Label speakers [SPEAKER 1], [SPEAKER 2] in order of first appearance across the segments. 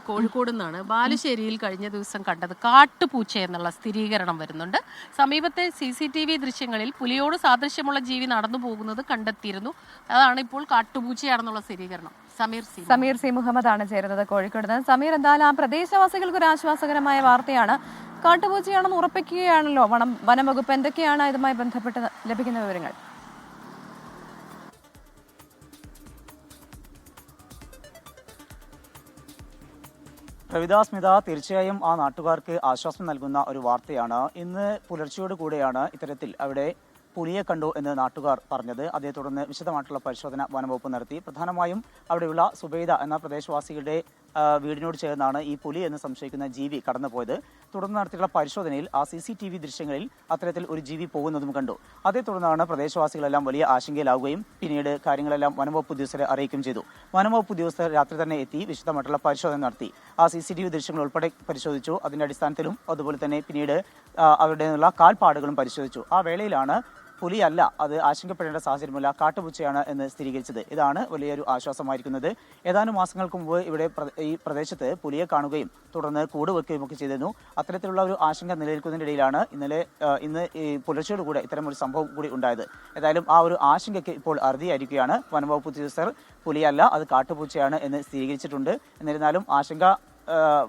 [SPEAKER 1] കോഴിക്കോട് നിന്നാണ്. ബാലുശ്ശേരിയിൽ കഴിഞ്ഞ ദിവസം കണ്ടത് കാട്ടുപൂച്ച എന്നുള്ള സ്ഥിരീകരണം വരുന്നുണ്ട്. സമീപത്തെ CCTV ദൃശ്യങ്ങളിൽ പുലിയോട് സാദൃശ്യമുള്ള ജീവി നടന്നു പോകുന്നത് കണ്ടെത്തിയിരുന്നു. അതാണ് ഇപ്പോൾ കാട്ടുപൂച്ചയാണെന്നുള്ള സ്ഥിരീകരണം.
[SPEAKER 2] സമീർ സി മുഹമ്മദാണ് ചേരുന്നത് കോഴിക്കോട് നിന്ന്. സമീർ, എന്തായാലും ആ പ്രദേശവാസികൾക്ക് ഒരു ആശ്വാസകരമായ വാർത്തയാണ്. കാട്ടുപൂച്ചയാണെന്ന് ഉറപ്പിക്കുകയാണല്ലോ വനം വകുപ്പ്. എന്തൊക്കെയാണ് ഇതുമായി ബന്ധപ്പെട്ട് ലഭിക്കുന്ന വിവരങ്ങൾ?
[SPEAKER 3] കവിതാസ്മിത, തീർച്ചയായും ആ നാട്ടുകാർക്ക് ആശ്വാസം നൽകുന്ന ഒരു വാർത്തയാണ്. ഇന്ന് പുലർച്ചയോട് കൂടെയാണ് ഇത്തരത്തിൽ അവിടെ പുലിയെ കണ്ടു എന്ന് നാട്ടുകാർ പറഞ്ഞത്. അതേ തുടർന്ന് വിശദമായിട്ടുള്ള പരിശോധന വനംവകുപ്പ് നടത്തി. പ്രധാനമായും അവിടെയുള്ള സുബൈദ എന്ന പ്രദേശവാസികളുടെ വീടിനോട് ചേർന്നാണ് ഈ പുലി എന്ന് സംശയിക്കുന്ന ജീവി കടന്നുപോയത്. തുടർന്ന് നടത്തിയുള്ള പരിശോധനയിൽ ആ CCTV ദൃശ്യങ്ങളിൽ അത്തരത്തിൽ ഒരു ജീവി പോകുന്നതും കണ്ടു. അതേ തുടർന്നാണ് പ്രദേശവാസികളെല്ലാം വലിയ ആശങ്കയിലാവുകയും പിന്നീട് കാര്യങ്ങളെല്ലാം വനംവകുപ്പ് ഉദ്യോഗസ്ഥരെ അറിയിക്കുകയും ചെയ്തു. വനംവകുപ്പ് ഉദ്യോഗസ്ഥർ രാത്രി തന്നെ എത്തി വിശദമായിട്ടുള്ള പരിശോധന നടത്തി. ആ CCTV ദൃശ്യങ്ങൾ ഉൾപ്പെടെ പരിശോധിച്ചു. അതിന്റെ അടിസ്ഥാനത്തിലും അതുപോലെ തന്നെ പിന്നീട് അവരുടെ കാൽപ്പാടുകളും പരിശോധിച്ചു. ആ വേളയിലാണ് പുലിയല്ല, അത് ആശങ്കപ്പെടേണ്ട സാഹചര്യമില്ല, കാട്ടുപൂച്ചയാണ് എന്ന് സ്ഥിരീകരിച്ചത്. ഇതാണ് വലിയൊരു ആശ്വാസമായിരിക്കുന്നത്. ഏതാനും മാസങ്ങൾക്ക് മുമ്പ് ഇവിടെ ഈ പ്രദേശത്ത് പുലിയെ കാണുകയും തുടർന്ന് കൂട് വെക്കുകയും ഒക്കെ ചെയ്തിരുന്നു. അത്തരത്തിലുള്ള ഒരു ആശങ്ക നിലനിൽക്കുന്നതിനിടയിലാണ് ഇന്ന് ഈ പുലർച്ചയോടുകൂടെ ഇത്തരം ഒരു സംഭവം കൂടി ഉണ്ടായത്. ഏതായാലും ആ ഒരു ആശങ്കയ്ക്ക് ഇപ്പോൾ അറുതിയായിരിക്കുകയാണ്. വനംവകുപ്പ് ഉദ്യോഗസ്ഥർ പുലിയല്ല, അത് കാട്ടുപൂച്ചയാണ് എന്ന് സ്ഥിരീകരിച്ചിട്ടുണ്ട്. എന്നിരുന്നാലും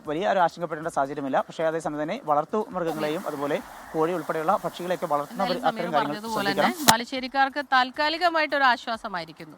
[SPEAKER 3] വലിയ ഒരു ആശങ്കപ്പെടേണ്ട സാഹചര്യമില്ല. പക്ഷേ അതേസമയം തന്നെ വളർത്തു മൃഗങ്ങളെയും അതുപോലെ കോഴി ഉൾപ്പെടെയുള്ള പക്ഷികളെയൊക്കെ വളർത്തുന്നവർ അത്തരം കാര്യങ്ങൾ ശ്രദ്ധിക്കണം.
[SPEAKER 1] ബാലുശ്ശേരിക്കാർക്ക് താൽക്കാലികമായിട്ടൊരു ആശ്വാസമായിരിക്കുന്നു.